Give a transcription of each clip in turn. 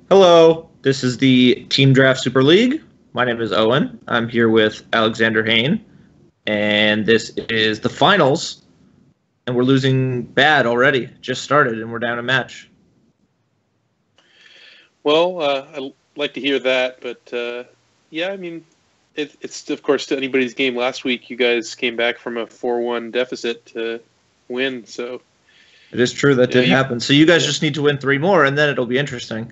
Hello, this is the Team Draft Super League. My name is Owen. I'm here with Alexander Hain, and this is the finals, and we're losing bad already. Just started, and we're down a match. Well, I like to hear that, but yeah, I mean, it's of course to anybody's game. Last week, you guys came back from a 4-1 deficit to win, so It is true that did happen. So you guys just need to win 3 more, and then it'll be interesting.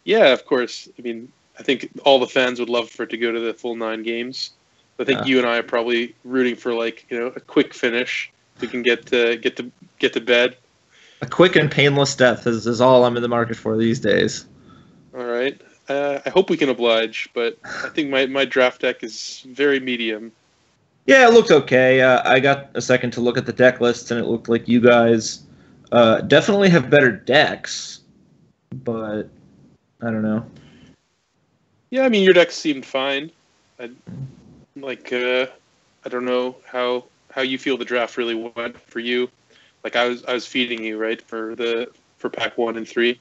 Yeah, of course. I mean, I think all the fans would love for it to go to the full 9 games. I think you and I are probably rooting for a quick finish. We can get to bed. A quick and painless death is all I'm in the market for these days. All right. I hope we can oblige, but I think my draft deck is very medium. Yeah, it looked okay. I got a second to look at the deck lists, and it looked like you guys definitely have better decks, but I don't know. Yeah, I mean, your deck seemed fine. I don't know how you feel the draft really went for you. Like I was feeding you, right, for pack 1 and 3.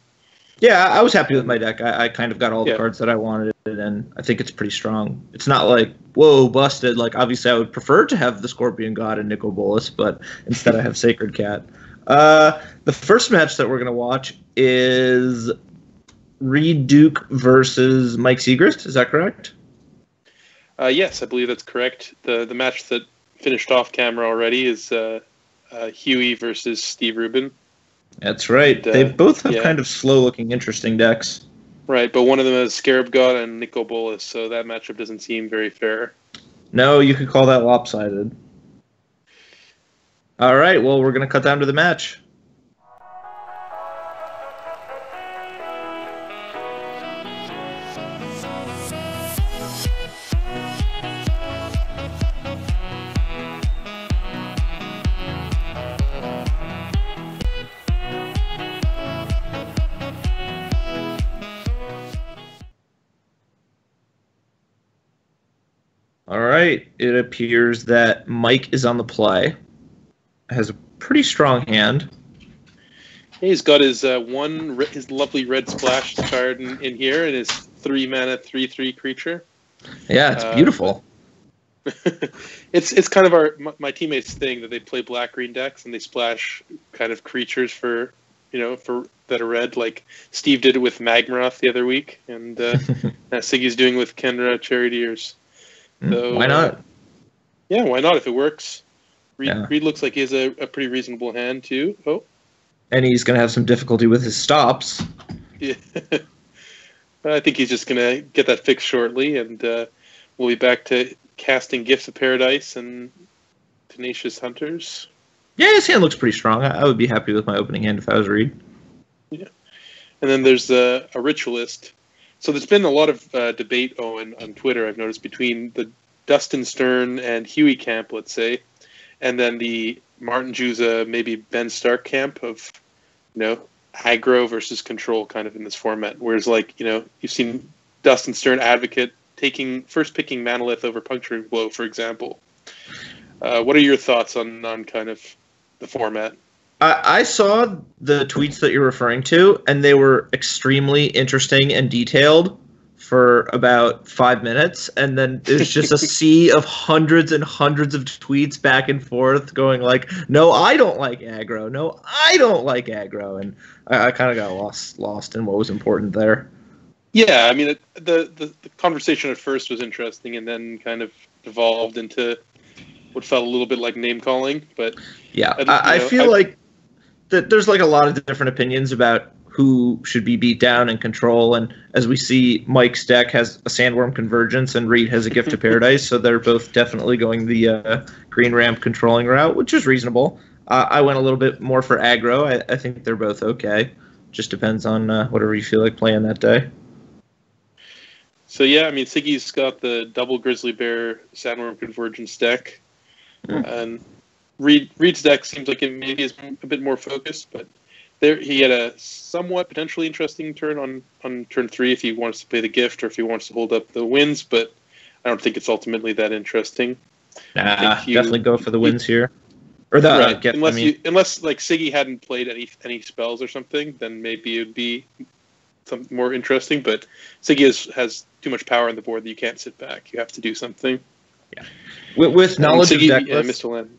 Yeah, I was happy with my deck. I kind of got all the cards that I wanted, and I think it's pretty strong. It's not like, whoa, busted. Like, obviously, I would prefer to have the Scorpion God and Nicol Bolas, but instead I have Sacred Cat. The first match that we're going to watch is Reid Duke versus Mike Sigrist. Is that correct? Yes, I believe that's correct. The match that finished off camera already is Huey versus Steve Rubin. That's right. They both have kind of slow-looking, interesting decks. Right, but one of them has Scarab God and Nicol Bolas, so that matchup doesn't seem very fair. No, you could call that lopsided. All right, well, we're going to cut down to the match. All right, it appears that Mike is on the play. Has a pretty strong hand. He's got his his lovely red splash card in here, and his 3-mana 3/3 creature. Yeah, it's beautiful. It's kind of my teammates' thing that they play black-green decks and they splash kind of creatures for that are red. Like Steve did it with Magmaroth the other week, and Siggy's doing with Kenra Charioteers. So, why not? Yeah, why not if it works? Reid looks like he has a pretty reasonable hand, too. Oh. And he's going to have some difficulty with his stops. Yeah. I think he's just going to get that fixed shortly, and we'll be back to casting Gifts of Paradise and Tenacious Hunters. Yeah, his hand looks pretty strong. I would be happy with my opening hand if I was Reid. Yeah. And then there's a Ritualist. So there's been a lot of debate, on Twitter, I've noticed, between the Dustin Stern and Huey camp, let's say, and then the Martin Juza, maybe Ben Stark camp of, aggro versus control kind of in this format. Whereas, you've seen Dustin Stern advocate picking Manolith over Puncturing Blow, for example. What are your thoughts on kind of the format? I saw the tweets that you're referring to, and they were extremely interesting and detailed for about 5 minutes, and then there's just a sea of hundreds and hundreds of tweets back and forth going like, no, I don't like aggro, no, I don't like aggro, and I kind of got lost in what was important there. Yeah, I mean, the conversation at first was interesting, and then kind of devolved into what felt a little bit like name-calling, but... Yeah, I feel like there's a lot of different opinions about who should be beat down and control, and as we see, Mike's deck has a Sandworm Convergence and Reid has a Gift of Paradise, so they're both definitely going the green ramp controlling route, which is reasonable. I went a little bit more for aggro. I think they're both okay. Just depends on whatever you feel like playing that day. So yeah, I mean, Siggy's got the double Grizzly Bear Sandworm Convergence deck, and Reid's deck seems like it maybe is a bit more focused, but he had a somewhat potentially interesting turn on turn 3 if he wants to play the gift or if he wants to hold up the wins, but I don't think it's ultimately that interesting. Definitely go for the wins here. Or the right. get. Unless like Siggy hadn't played any spells or something, then maybe it'd be something more interesting. But Siggy has too much power on the board that you can't sit back. You have to do something. Yeah. With knowledge of deck lists, missed a land.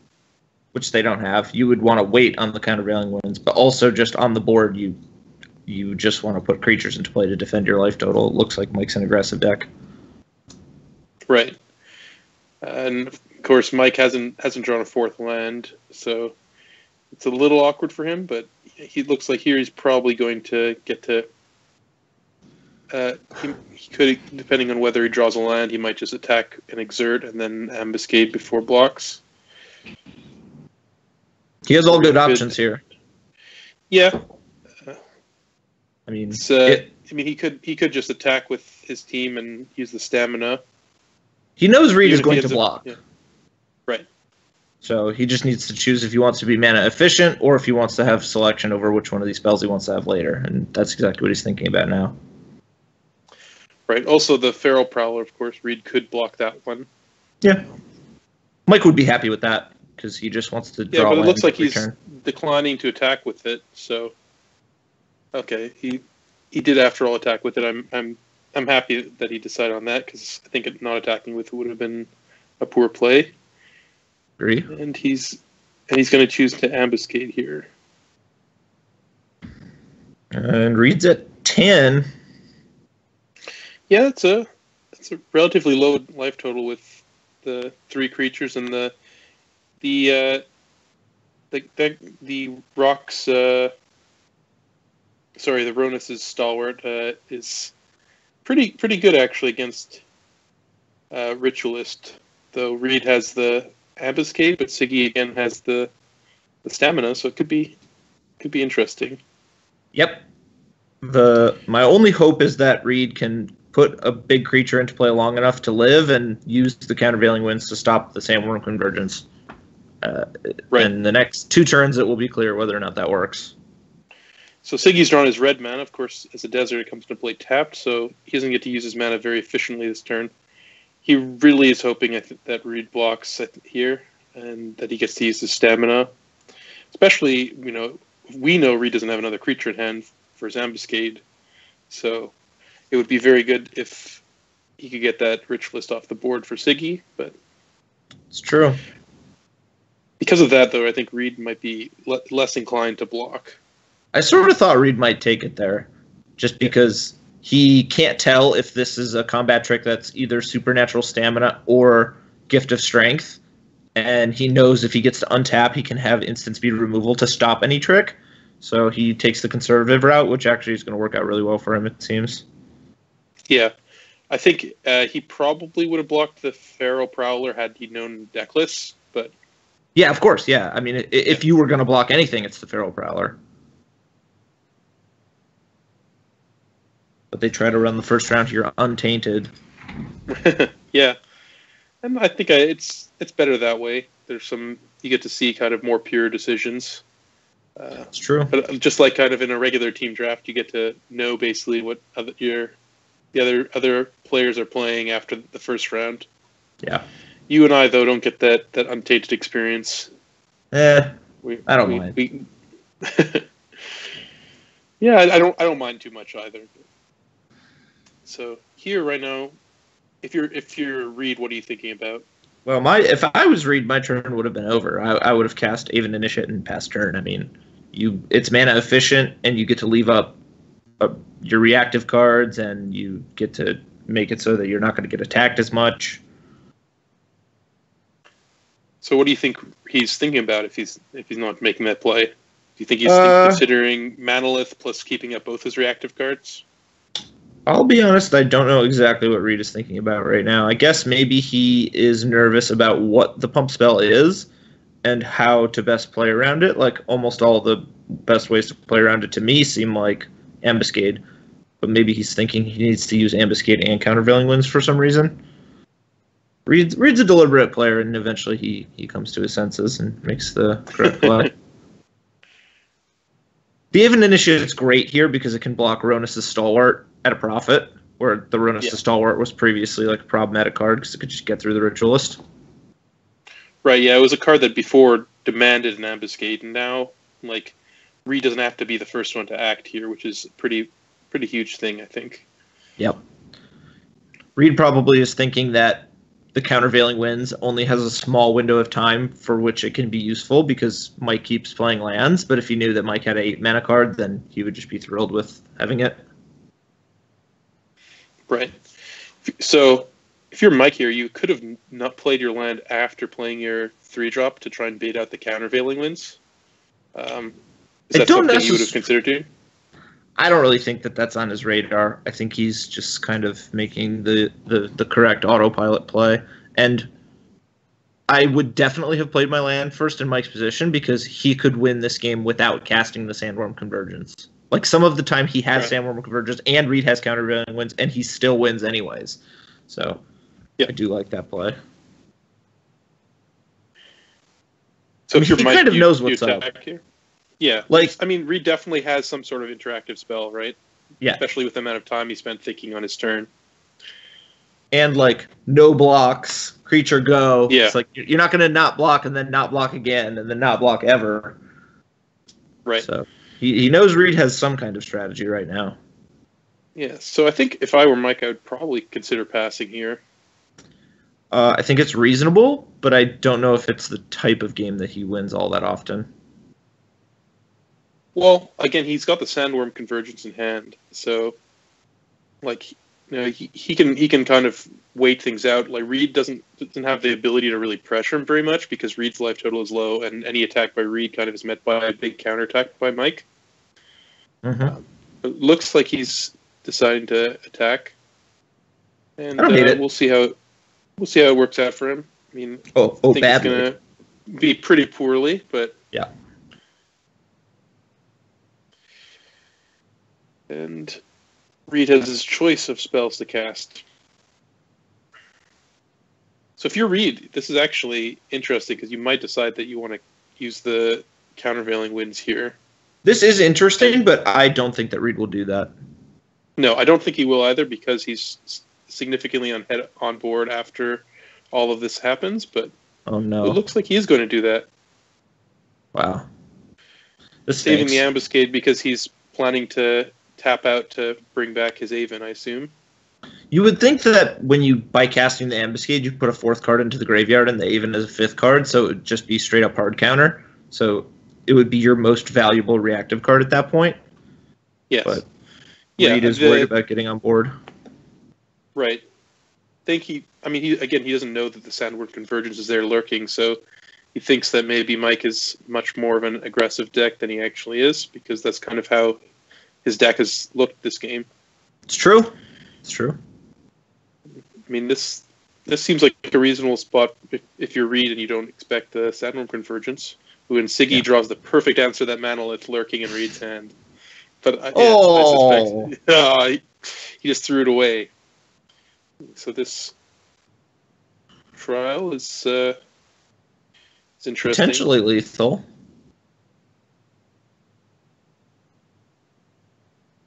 Which they don't have, you would want to wait on the countervailing winds, but also just on the board, you just want to put creatures into play to defend your life total. It looks like Mike's an aggressive deck. Right. And of course, Mike hasn't drawn a fourth land, so it's a little awkward for him. But he looks like here he's probably going to get to. He could, depending on whether he draws a land, he might just attack and exert, and then ambuscade before blocks. He has all good options here. Yeah. I mean, he could just attack with his team and use the stamina. He knows Reid is going to block. Yeah. Right. So he just needs to choose if he wants to be mana efficient or if he wants to have selection over which one of these spells he wants to have later. And that's exactly what he's thinking about now. Right. Also, the Feral Prowler, of course, Reid could block that one. Yeah. Mike would be happy with that because he just wants to draw. Yeah, but it looks like he's return. declining to attack with it. So, okay, he did after all attack with it. I'm happy that he decided on that because I think not attacking with it would have been a poor play. Agree. And he's going to choose to ambuscade here. And Reid's at 10. Yeah, it's a relatively low life total with the 3 creatures and the rocks. The Ronus' Stalwart is pretty good actually against Ritualist. Though Reid has the ambuscade, but Siggy again has the stamina, so it could be interesting. Yep. My only hope is that Reid can put a big creature into play long enough to live and use the countervailing winds to stop the Sandworm Convergence. Right. In the next 2 turns, it will be clear whether or not that works. So Siggy's drawn his red mana. Of course, as a desert, it comes into play tapped, so he doesn't get to use his mana very efficiently this turn. He really is hoping that Reid blocks here and that he gets to use his stamina. Especially, we know Reid doesn't have another creature in hand for his ambuscade, so it would be very good if he could get that Ritualist off the board for Siggy, but it's true. Because of that, though, I think Reid might be less inclined to block. I sort of thought Reid might take it there, just because he can't tell if this is a combat trick that's either supernatural stamina or gift of strength, and he knows if he gets to untap, he can have instant speed removal to stop any trick. So he takes the conservative route, which actually is going to work out really well for him, it seems. Yeah. I think he probably would have blocked the Feral Prowler had he known deck lists, but... Yeah, of course, yeah. I mean, if you were going to block anything, it's the Feral Prowler. But they try to run the first round here untainted. Yeah. And I think it's better that way. You get to see kind of more pure decisions. It's true. But just like kind of in a regular team draft, you get to know basically what the other players are playing after the first round. Yeah. You and I, though, don't get that untainted experience. I don't mind. Yeah, I don't mind too much either. So here right now, if you're Reid, what are you thinking about? Well, if I was Reid, my turn would have been over. I would have cast Aven Initiate and passed turn. I mean, it's mana efficient, and you get to leave up your reactive cards, and you get to make it so that you're not going to get attacked as much. So, what do you think he's thinking about if he's not making that play? Do you think he's considering Manolith plus keeping up both his reactive cards? I'll be honest, I don't know exactly what Reid is thinking about right now. I guess maybe he is nervous about what the pump spell is and how to best play around it. Like, almost all the best ways to play around it to me seem like Ambuscade. But maybe he's thinking he needs to use Ambuscade and Countervailing Winds for some reason. Reid's a deliberate player, and eventually he comes to his senses and makes the correct play. The Aven Initiate is great here because it can block Ronus' Stalwart at a profit, where the Ronus' Stalwart was previously like a problematic card because it could just get through the Ritualist. Right, yeah, it was a card that before demanded an ambuscade, and now like Reid doesn't have to be the first one to act here, which is a pretty huge thing, I think. Yep. Reid probably is thinking that the countervailing winds only has a small window of time for which it can be useful because Mike keeps playing lands, but if he knew that Mike had an 8 mana card, then he would just be thrilled with having it. Right. So if you're Mike here, you could have not played your land after playing your 3-drop to try and bait out the countervailing winds. Is that something you would have considered doing? I don't really think that that's on his radar. I think he's just kind of making the correct autopilot play. And I would definitely have played my land first in Mike's position because he could win this game without casting the Sandworm Convergence. Like, some of the time he has Sandworm Convergence and Reid has countervailing winds, and he still wins anyways. So I do like that play. So if you're he Mike, kind of knows what's up. Here? Yeah, like, I mean, Reid definitely has some sort of interactive spell, right? Yeah. Especially with the amount of time he spent thinking on his turn. And, like, no blocks, creature go. Yeah. It's like, you're not going to not block and then not block again and then not block ever. Right. So he knows Reid has some kind of strategy right now. Yeah, so I think if I were Mike, I would probably consider passing here. I think it's reasonable, but I don't know if it's the type of game that he wins all that often. Well, again, he's got the Sandworm Convergence in hand, so like, you know, he can kind of wait things out. Like, Reid doesn't have the ability to really pressure him very much because Reid's life total is low, and any attack by Reid kind of is met by a big counterattack by Mike. Mm-hmm. It looks like he's deciding to attack, and I don't hate it. We'll see how it works out for him. I mean, I think badly. it's gonna be pretty poorly, but yeah. And Reid has his choice of spells to cast. So if you're Reid, this is actually interesting because you might decide that you want to use the countervailing winds here. This is interesting, but I don't think that Reid will do that. No, I don't think he will either because he's significantly on board after all of this happens. But oh no, it looks like he's going to do that. Wow, saving the ambuscade because he's planning to tap out to bring back his Aven, I assume. You would think that when you, by casting the ambuscade, you put a 4th card into the graveyard and the Aven is a 5th card, so it would just be straight up hard counter. So it would be your most valuable reactive card at that point. Yes. But Reid is worried about getting on board. Right. He doesn't know that the Sandworm Convergence is there lurking, so he thinks that maybe Mike is much more of an aggressive deck than he actually is, because that's kind of how his deck has looked this game. It's true. It's true. I mean, this seems like a reasonable spot if you're Reid and you don't expect the Sandworm Convergence. When Siggy draws the perfect answer to that mantle, it's lurking in Reid's hand. But I suspect he just threw it away. So this trial is interesting. Potentially lethal.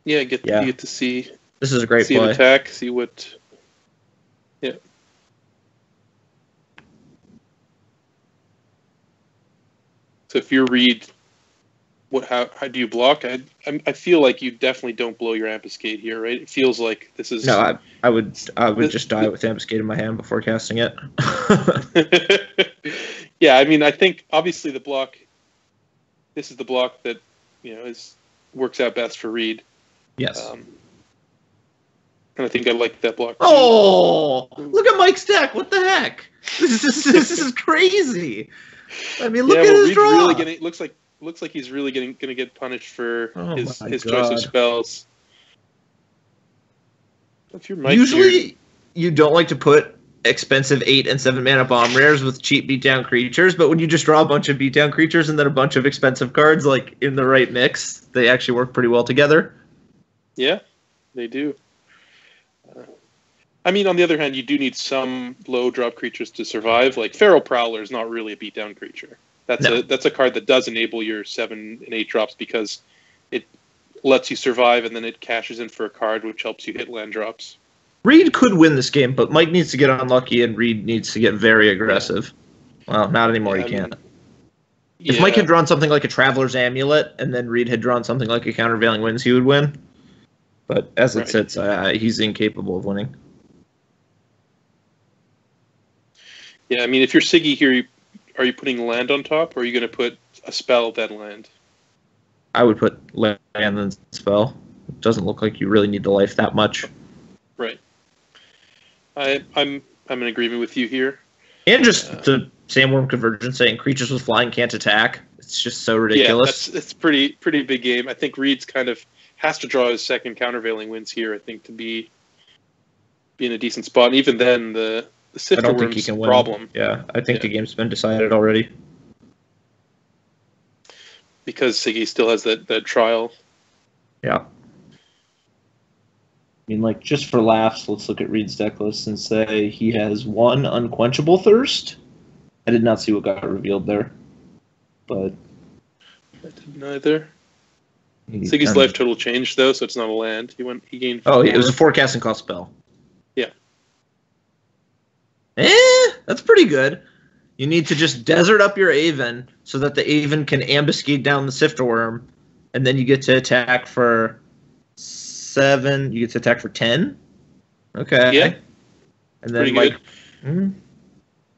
Yeah, you get to see. This is a great play. See an attack. See what. Yeah. So if you're Reid, how do you block? I feel like you definitely don't blow your ambuscade here, right? It feels like this is. No, I would just die with ambuscade in my hand before casting it. Yeah, I mean, I think obviously the block. This is the block that works out best for Reid. Yes. And I think I like that block. Oh, look at Mike's deck! What the heck? This is crazy. I mean, look at his draw. Really looks like he's really going to get punished for his choice of spells. If you're Mike, usually you don't like to put expensive 8 and 7 mana bomb rares with cheap beatdown creatures, but when you just draw a bunch of beatdown creatures and then a bunch of expensive cards, like in the right mix, they actually work pretty well together. Yeah, they do. I mean, on the other hand, you do need some low drop creatures to survive. Like Feral Prowler is not really a beatdown creature. That's a card that does enable your 7 and 8 drops because it lets you survive and then it cashes in for a card which helps you hit land drops. Reid could win this game, but Mike needs to get unlucky and Reid needs to get very aggressive. Well, not anymore. He can't. If Mike had drawn something like a Traveler's Amulet, and then Reid had drawn something like a Countervailing Winds, he would win. But as it sits, he's incapable of winning. Yeah, I mean, if you're Siggy here, are you putting land on top, or are you going to put a spell, then land? I would put land, then spell. It doesn't look like you really need the life that much. Right. I'm in agreement with you here. And just the Sandworm Convergence saying creatures with flying can't attack. It's just so ridiculous. Yeah, it's pretty big game. I think Reid's kind of has to draw his second Countervailing Winds here, I think, to be in a decent spot. And even then, the Sifter Worm's problem. Yeah, I think the game's been decided already. Because Siggy still has that trial. Yeah. I mean, like, just for laughs, let's look at Reid's deck list and say he has 1 Unquenchable Thirst. I did not see what got revealed there, but I didn't either. Siggy's life total changed though, so it's not a land. He gained. Oh, it was a forecasting cost spell. Yeah. That's pretty good. You need to just desert up your Aven so that the Aven can ambuscade down the Sifter Worm, and then you get to attack for 7. You get to attack for 10. Okay. Yeah. And then Mike.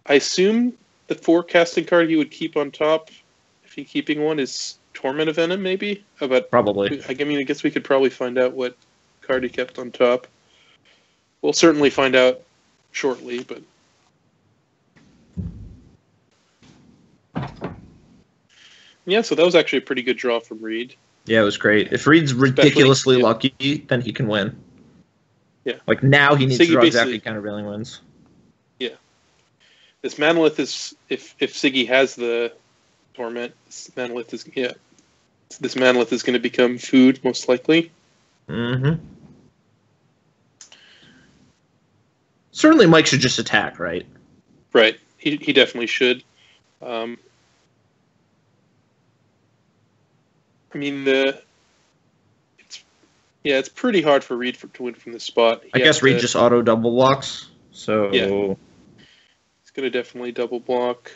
I assume the forecasting card you would keep on top, if you're keeping one, is Torment of Venom, maybe? But probably. I mean, I guess we could probably find out what card he kept on top. We'll certainly find out shortly, but... Yeah, so that was actually a pretty good draw from Reid. Yeah, it was great. If Reid's ridiculously lucky, then he can win. Yeah. Like, now he needs to draw exactly Countervailing Winds. Yeah. This Manolith is... If Siggy has the Torment, this Manolith is... Yeah. This Manolith is going to become food, most likely. Mm-hmm. Certainly Mike should just attack, right? Right. He definitely should. I mean, it's pretty hard for Reid to win from this spot. I guess Reid just auto double blocks. So yeah, he's gonna definitely double block.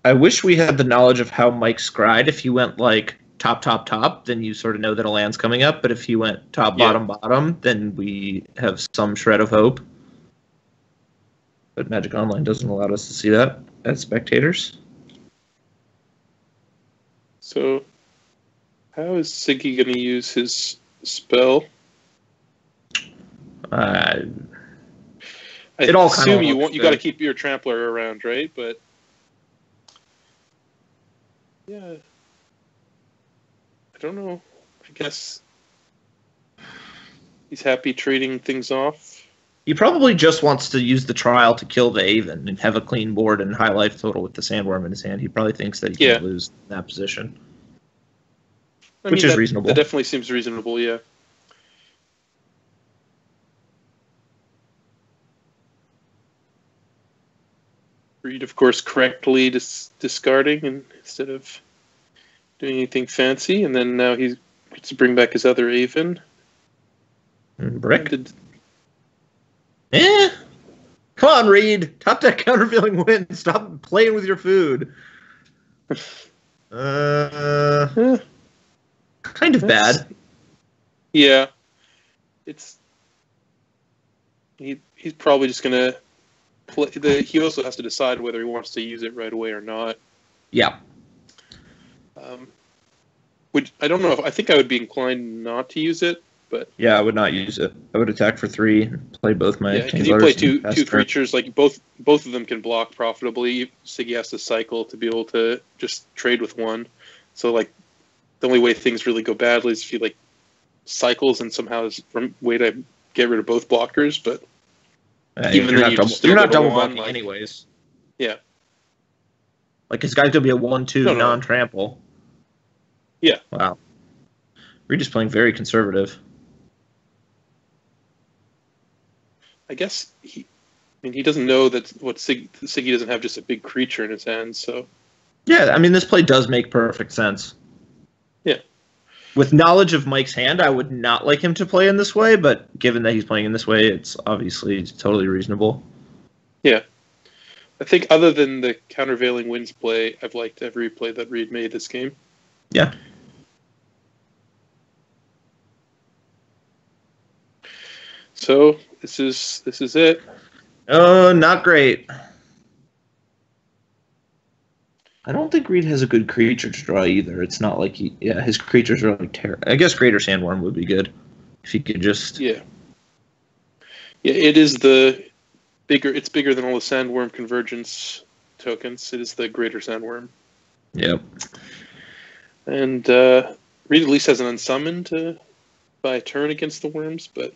I wish we had the knowledge of how Mike scryed. If he went like top, then you sort of know that a land's coming up. But if he went top, bottom, then we have some shred of hope. But Magic Online doesn't allow us to see that as spectators. So, how is Siggy going to use his spell? I assume you got to keep your Trampler around, right? But yeah, I don't know. I guess he's happy trading things off. He probably just wants to use the trial to kill the Aven and have a clean board and high life total with the Sandworm in his hand. He probably thinks that he can lose in that position. Which is reasonable. That definitely seems reasonable, yeah. Reid, of course, correctly discarding instead of doing anything fancy, and then now he gets to bring back his other Aven. Brick. Come on, Reid. Top deck Countervailing Winds. Stop playing with your food. Kind of bad. Yeah. He's probably just gonna play. He also has to decide whether he wants to use it right away or not. Yeah. I don't know. I think I would be inclined not to use it, but yeah, I would not use it. I would attack for 3, play both my. Yeah, because you play two creatures, like both of them can block profitably. Siggy has to cycle to be able to just trade with one. So like, the only way things really go badly is if he like cycles and somehow is a way to get rid of both blockers. But even then, you're not double blocking anyways. Yeah. Like his guy's gonna be a 1/2 non-trample. Yeah. Wow. Reid is playing very conservative. I guess he doesn't know that Siggy doesn't have just a big creature in his hands, so. Yeah, I mean this play does make perfect sense. Yeah. with knowledge of Mike's hand, I would not like him to play in this way, but given that he's playing in this way, it's obviously totally reasonable. Yeah. I think other than the countervailing winds play, I've liked every play that Reid made this game. Yeah. So this is it. Oh, not great. I don't think Reid has a good creature to draw either. It's not like his creatures are like terrible. I guess Greater Sandworm would be good if he could just. Yeah. Yeah, it is the bigger. It's bigger than all the Sandworm convergence tokens. It is the Greater Sandworm. Yep. And Reid at least has an unsummon to buy a turn against the worms, but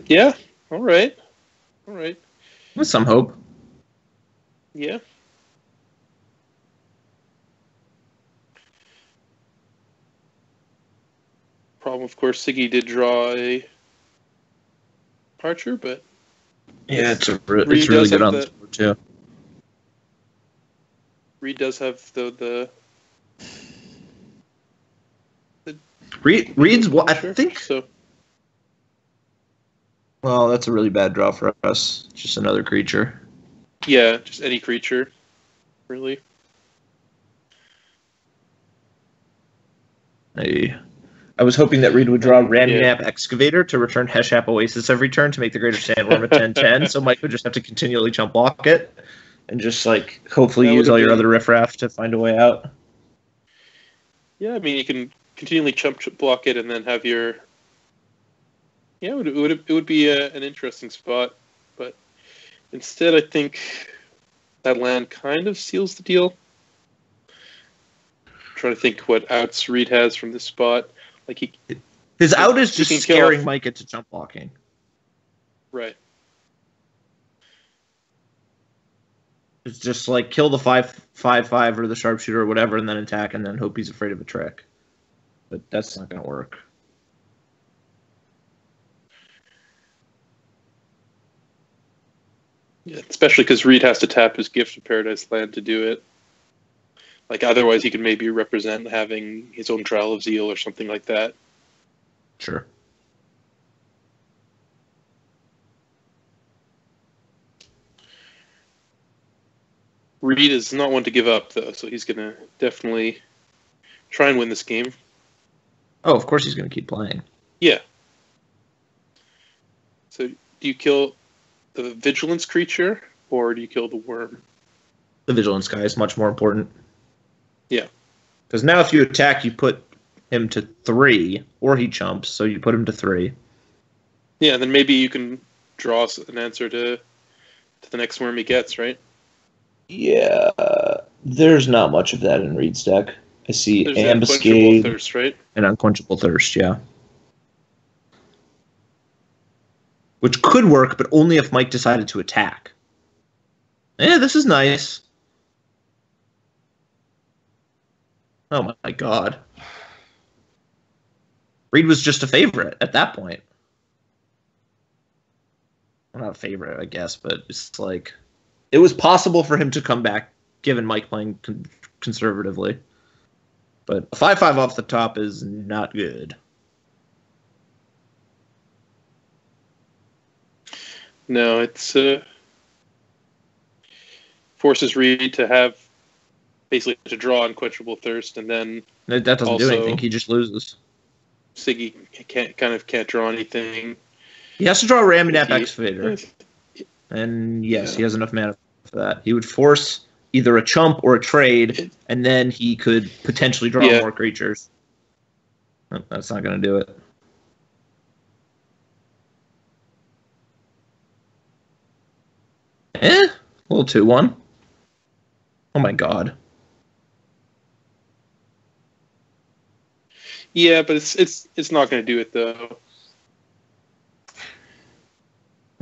yeah, all right. With some hope. Yeah. Problem, of course, Siggy did draw a Archer, but yeah, it's really good on this board too. Reid does have the Reid's what I think. So. Well, that's a really bad draw for us. Just another creature. Yeah, just any creature, really. I was hoping that Reid would draw Ramnap Excavator to return Heshap Oasis every turn to make the Greater Sandworm a 10/10, so Mike would just have to continually chump block it and just like hopefully use all your other riffraff to find a way out. Yeah, I mean you can continually chump block it and then have your. Yeah, it would be an interesting spot, but instead I think that land kind of seals the deal. I'm trying to think what outs Reid has from this spot. Like his out is just scaring Mike into jump blocking. Right. It's just like kill the 5/5/5 or the sharpshooter or whatever, and then attack, and then hope he's afraid of a trick. But that's not going to work. Yeah, especially because Reid has to tap his Gift of Paradise land to do it. Like otherwise, he could maybe represent having his own Trial of Zeal or something like that. Sure. Reid is not one to give up, though, so he's going to definitely try and win this game. Oh, of course he's going to keep playing. Yeah. So, do you kill the Vigilance creature, or do you kill the worm? The Vigilance guy is much more important. Yeah. Because now if you attack, you put him to 3, or he chumps, so you put him to 3. Yeah, then maybe you can draw an answer to the next worm he gets, right? Yeah, there's not much of that in Reid's deck. I see There's Ambuscade Thirst, right? And Unquenchable Thirst, yeah. Which could work, but only if Mike decided to attack. Yeah, this is nice. Oh my god. Reid was just a favorite at that point. Well, not a favorite, I guess, but it's like it was possible for him to come back given Mike playing conservatively. But a 5/5 off the top is not good. No, it's forces Reid to have basically to draw Unquenchable Thirst, and then That doesn't do anything. He just loses. Siggy can't draw anything. He has to draw a Ramnap Excavator. And yes, he has enough mana for that. He would force either a chump or a trade, and then he could potentially draw more creatures. No, that's not going to do it. A little 2/1. Oh my god. Yeah, but it's not going to do it though.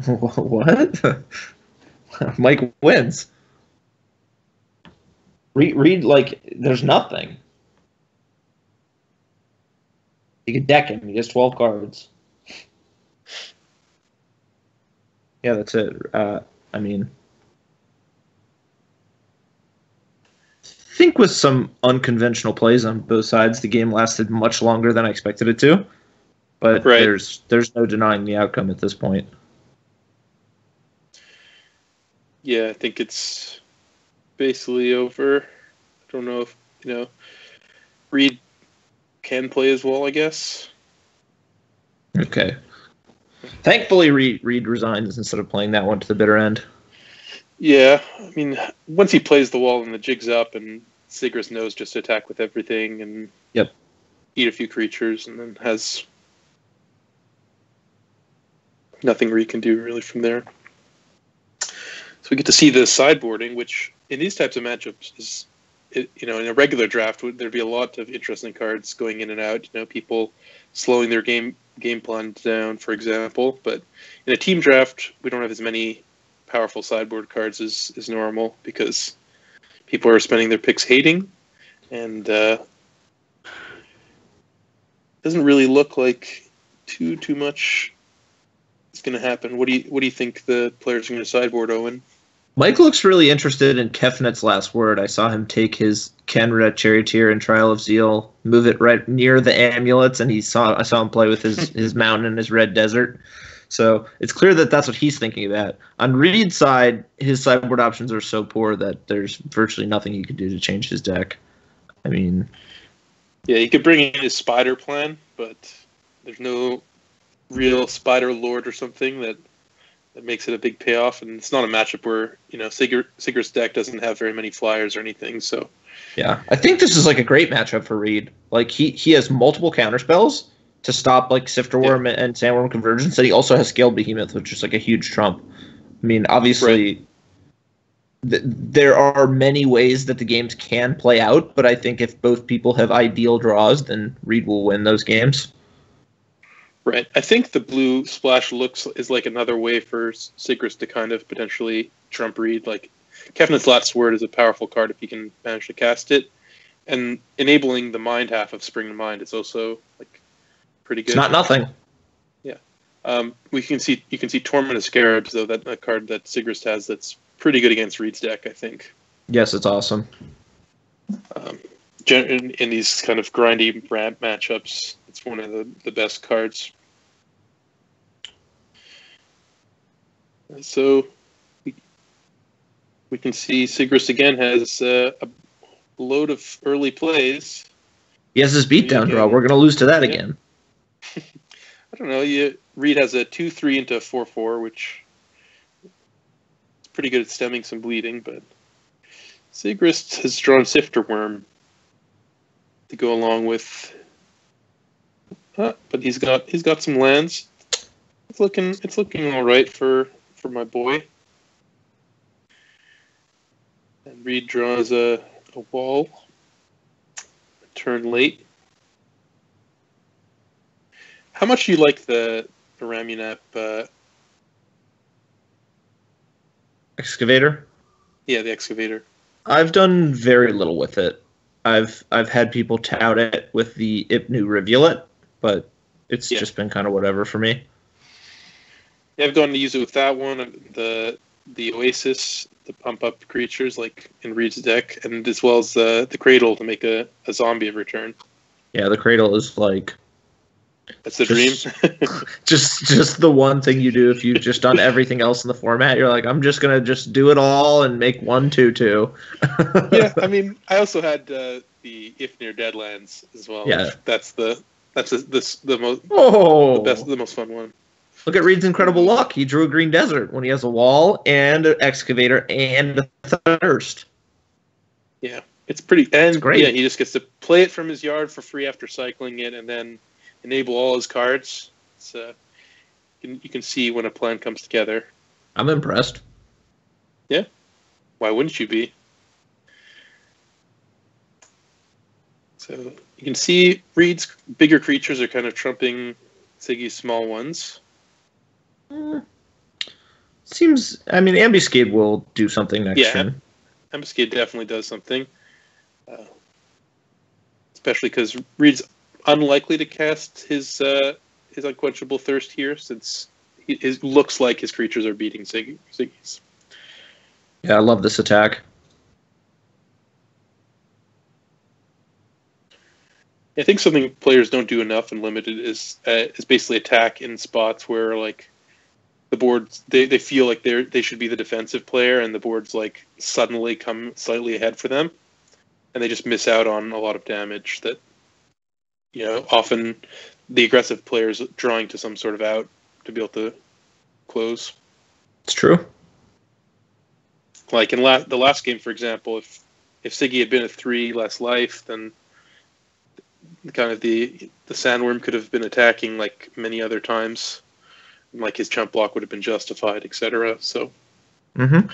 What? Mike wins. Reid, like, there's nothing. You could deck him. He has 12 cards. Yeah, that's it. I mean, think with some unconventional plays on both sides, the game lasted much longer than I expected it to. But Right. there's no denying the outcome at this point. Yeah, I think it's basically over. I don't know if, Reid can play as well, I guess. Okay. Thankfully, Reid resigns instead of playing that one to the bitter end. Yeah, I mean, once he plays the wall and the jig's up, and Sigrist knows just to attack with everything and eat a few creatures, and then has nothing Reid can do really from there. So we get to see the sideboarding, which in these types of matchups is, in a regular draft, there'd be a lot of interesting cards going in and out. People slowing their game plan down, for example. But in a team draft, we don't have as many powerful sideboard cards as normal because people are spending their picks hating, and doesn't really look like too much is going to happen. What do you think the players are going to sideboard, Owen? Mike looks really interested in Kefnet's Last Word. I saw him take his Canada Charioteer and Trial of Zeal, move it right near the amulets, and I saw him play with his mountain in his red desert. So it's clear that that's what he's thinking about. On Reid's side, his sideboard options are so poor that there's virtually nothing he could do to change his deck. I mean... Yeah, he could bring in his Spider plan, but there's no real Spider Lord or something that makes it a big payoff, and it's not a matchup where Sigrist's deck doesn't have very many flyers or anything. So yeah, I think this is like a great matchup for Reid. Like he has multiple counterspells to stop like Sifterworm and Sandworm Convergence, and he also has Scaled Behemoth, which is like a huge trump. I mean, obviously, there are many ways that the games can play out, but I think if both people have ideal draws, then Reid will win those games. Right. I think the blue splash is like another way for Sigrist to kind of potentially trump Reid. Like, Kefnet's Last Word is a powerful card if he can manage to cast it, and enabling the mind half of Spring to Mind is also like pretty good. It's not nothing. Yeah. You can see Torment of Scarabs, though, that a card that Sigrist has that's pretty good against Reid's deck, I think. Yes, it's awesome. In these kind of grindy ramp matchups, it's one of the best cards. So we can see Sigrist again has a load of early plays. He has his beatdown draw. We're going to lose to that again. I don't know. Reid has a 2/3 into 4/4, which is pretty good at stemming some bleeding, but Sigrist has drawn Sifterworm to go along with. But he's got some lands. It's looking all right for my boy. And Reid draws a wall. Turn late. How much do you like the Ramunap Excavator? Yeah, the Excavator. I've done very little with it. I've had people tout it with the Ipnu Rivulet, but it's just been kind of whatever for me. Yeah, I've gone to use it with that one, the Oasis to pump up creatures like in Reid's deck, and as well as the Cradle to make a zombie return. Yeah, the Cradle is like... That's the dream. just the one thing you do if you've just done everything else in the format. You're like, I'm just going to just do it all and make 1/2/2. Yeah, I mean, I also had the If Near Deadlands as well. Yeah. That's the most fun one. Look at Reid's incredible luck. He drew a Green Desert when he has a wall and an Excavator and a Thirst. Yeah, it's pretty. And it's great. Yeah, he just gets to play it from his yard for free after cycling it, and then enable all his cards. So you can see when a plan comes together. I'm impressed. Yeah, why wouldn't you be? So you can see Reid's bigger creatures are kind of trumping Siggy's small ones. Seems, I mean, Ambuscade will do something next turn. Ambuscade definitely does something. Especially because Reid's unlikely to cast his Unquenchable Thirst here, since it looks like his creatures are beating Siggy's. Yeah, I love this attack. I think something players don't do enough in limited is basically attack in spots where like the boards they feel like they should be the defensive player and the boards like suddenly come slightly ahead for them, and they just miss out on a lot of damage that often the aggressive players drawing to some sort of out to be able to close. It's true. Like in the last game, for example, if Siggy had been a 3 less life, then kind of the Sandworm could have been attacking like many other times, and like his chump block would have been justified, etc. So, so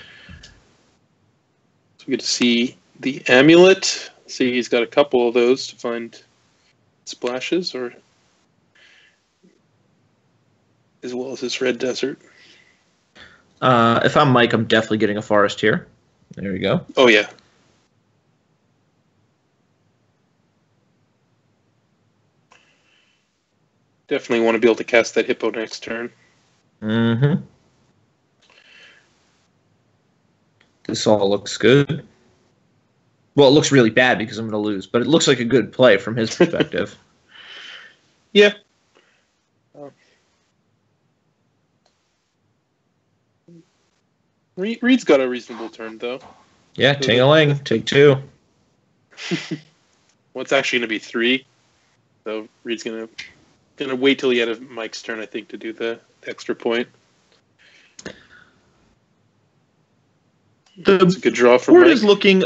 we get to see the amulet. See, he's got a couple of those to find splashes, or as well as this red desert. If I'm Mike, I'm definitely getting a forest here. There we go. Oh yeah. Definitely want to be able to cast that hippo next turn. This all looks good. Well, it looks really bad because I'm going to lose, but it looks like a good play from his perspective. Yeah. Reid's got a reasonable turn, though. Yeah, ting-a-ling, take 2. Well, it's actually going to be 3. So Reid's going to wait till the end of Mike's turn, I think, to do the extra point. That's a good draw for board Mike. Is looking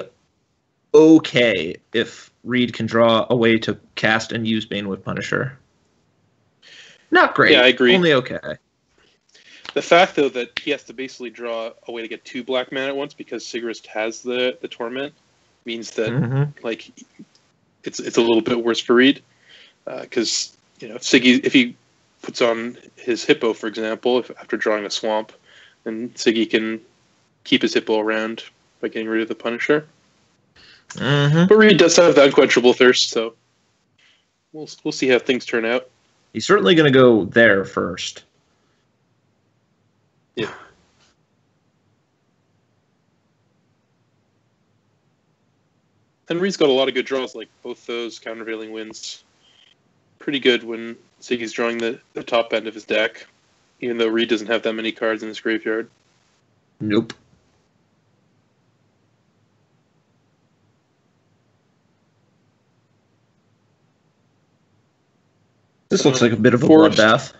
okay if Reid can draw a way to cast and use Banewhip Punisher. Not great. Yeah, I agree. Only okay. The fact, though, that he has to basically draw a way to get 2 black mana at once because Sigrist has the Torment means that like it's a little bit worse for Reid because if he puts on his Hippo, for example, after drawing a Swamp, then Siggy can keep his Hippo around by getting rid of the Punisher. But Reid does have the Unquenchable Thirst, so we'll see how things turn out. He's certainly going to go there first. Yeah. And Reid's got a lot of good draws, like both those Countervailing Winds. Pretty good when Siggy's drawing the top end of his deck, even though Reid doesn't have that many cards in his graveyard. Nope. This looks like a bit of a bloodbath.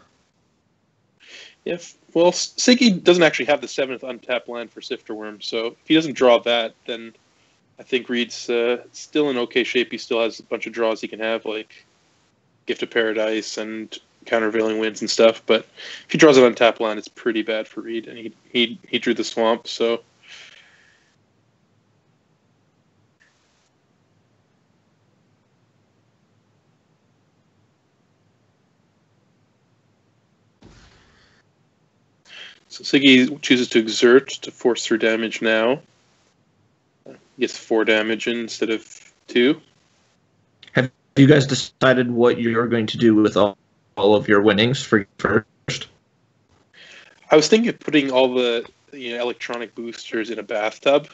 Yeah, well, Siggy doesn't actually have the 7th untapped land for Sifterworm, so if he doesn't draw that, then I think Reid's still in okay shape. He still has a bunch of draws he can have, like Gift of Paradise and Countervailing Winds and stuff, but if he draws an untapped land, it's pretty bad for Reid, and he drew the Swamp, so... So Siggy chooses to exert to force through damage now. He gets 4 damage instead of 2. Have you guys decided what you're going to do with all of your winnings for first? I was thinking of putting all the electronic boosters in a bathtub,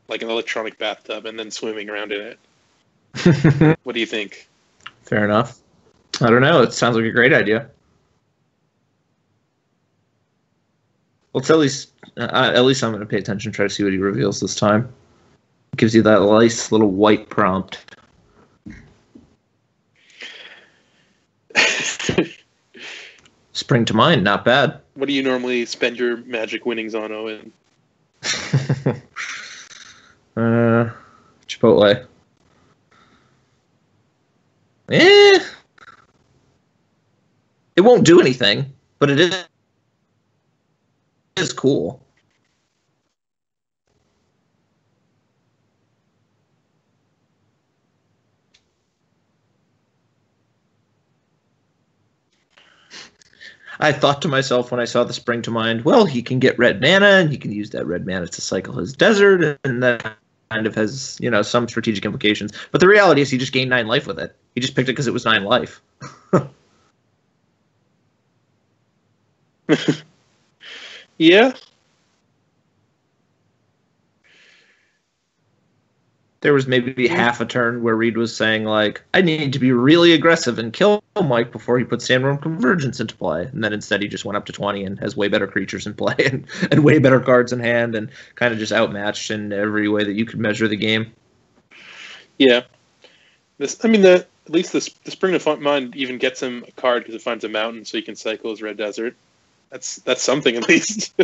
like an electronic bathtub, and then swimming around in it. What do you think? Fair enough. I don't know. It sounds like a great idea. Well, it's at least I'm going to pay attention, try to see what he reveals this time. It gives you that nice little white prompt. Spring to mind, not bad. What do you normally spend your magic winnings on, Owen? Chipotle. It won't do anything, but it is cool. I thought to myself when I saw the Spring to Mind, well, he can get red mana, and he can use that red mana to cycle his desert, and that kind of has, some strategic implications. But the reality is he just gained 9 life with it. He just picked it because it was 9 life. Yeah. There was maybe half a turn where Reid was saying, like, I need to be really aggressive and kill Mike before he puts Sandworm Convergence into play. And then instead he just went up to 20 and has way better creatures in play and way better cards in hand and kind of just outmatched in every way that you could measure the game. Yeah. At least the Spring of Mind even gets him a card because it finds a mountain so he can cycle his Red Desert. That's something, at least.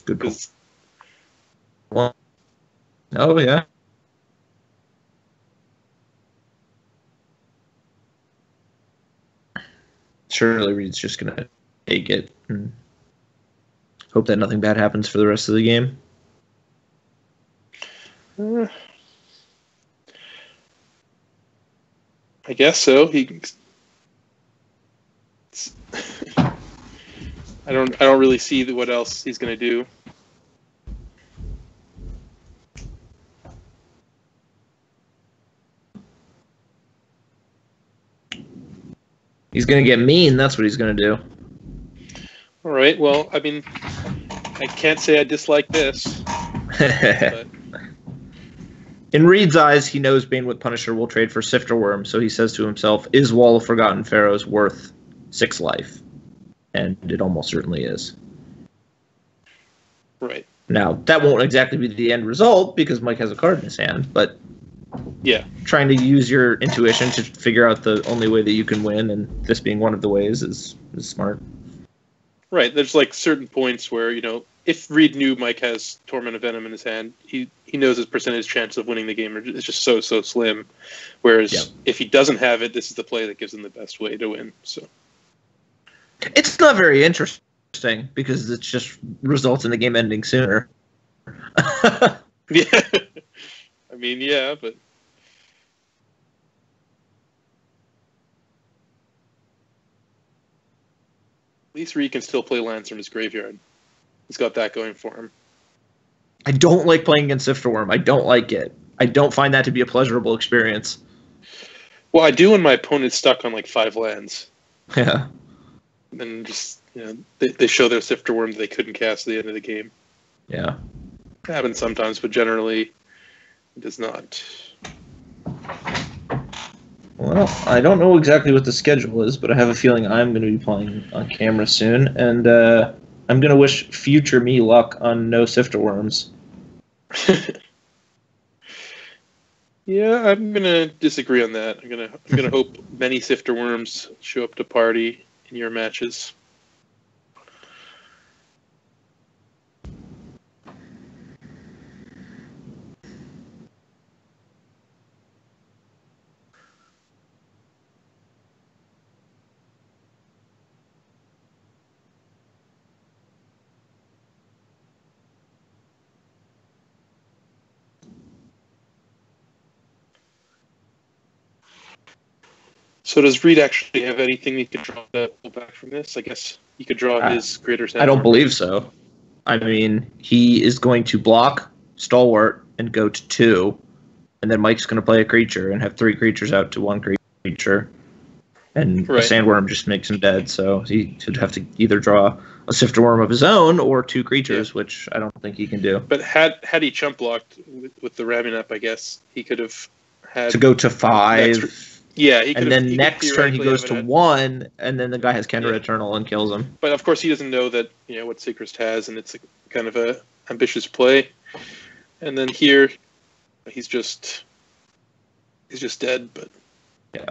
Good point. Well, oh, yeah. Surely Reid's just going to take it and hope that nothing bad happens for the rest of the game. I guess so. I don't really see what else he's going to do. He's going to get mean. That's what he's going to do. All right. Well, I mean, I can't say I dislike this. But... In Reid's eyes, he knows Banewit Punisher will trade for Sifter Worm, so he says to himself, is Wall of Forgotten Pharaohs worth 6 life? And it almost certainly is. Right. Now, that won't exactly be the end result, because Mike has a card in his hand, but yeah, trying to use your intuition to figure out the only way that you can win, and this being one of the ways, is smart. Right. There's like certain points where, if Reid knew Mike has Torment of Venom in his hand, he knows his percentage chance of winning the game is just so slim. Whereas if he doesn't have it, this is the play that gives him the best way to win. So it's not very interesting because it just results in the game ending sooner. Yeah. I mean, yeah, but at least Reid can still play lands from his graveyard. He's got that going for him. I don't like playing against Sifter Worm. I don't like it. I don't find that to be a pleasurable experience. Well, I do when my opponent's stuck on like 5 lands. Yeah. Then just, they show their Sifter Worm that they couldn't cast at the end of the game. Yeah. It happens sometimes, but generally it does not. Well, I don't know exactly what the schedule is, but I have a feeling I'm going to be playing on camera soon, and I'm going to wish future me luck on no Sifter Worms. Yeah, I'm going to disagree on that. I'm going to hope many Sifter Worms show up to party in your matches. So does Reid actually have anything he could draw to pull back from this? I guess he could draw his Greater Sandworm. I don't believe so. I mean, he is going to block Stalwart and go to 2, and then Mike's going to play a creature and have 3 creatures out to 1 creature. And a Sandworm just makes him dead, so he should have to either draw a Sifter Worm of his own or 2 creatures, which I don't think he can do. But had he chump blocked with the ramming up, I guess he could have had to go to 5. Yeah, and then next turn he goes to 1, and then the guy has Kendra Eternal and kills him. But of course he doesn't know that what Sigrist has, and it's kind of a ambitious play. And then here, he's just dead. But yeah,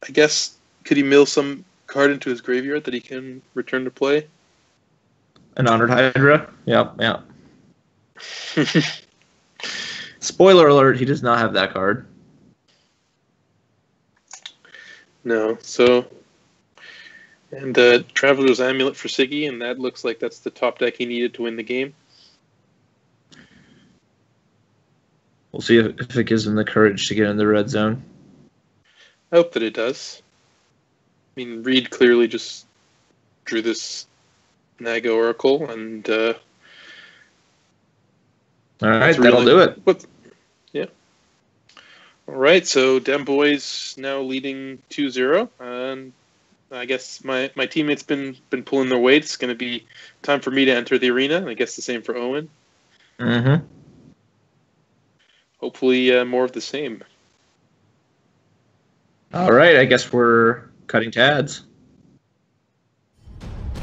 I guess could he mill some card into his graveyard that he can return to play? An Honored Hydra. Yeah. Spoiler alert: he does not have that card. No, so, and Traveler's Amulet for Siggy, and that looks like that's the top deck he needed to win the game. We'll see if it gives him the courage to get in the red zone. I hope that it does. I mean, Reid clearly just drew this Naga Oracle, and all right, that'll do it. Yeah. All right, so Dem Boys now leading 2-0, and I guess my teammates been pulling their weight. It's going to be time for me to enter the arena, and I guess the same for Owen. Mm-hmm. hopefully more of the same. All right, I guess we're cutting to ads.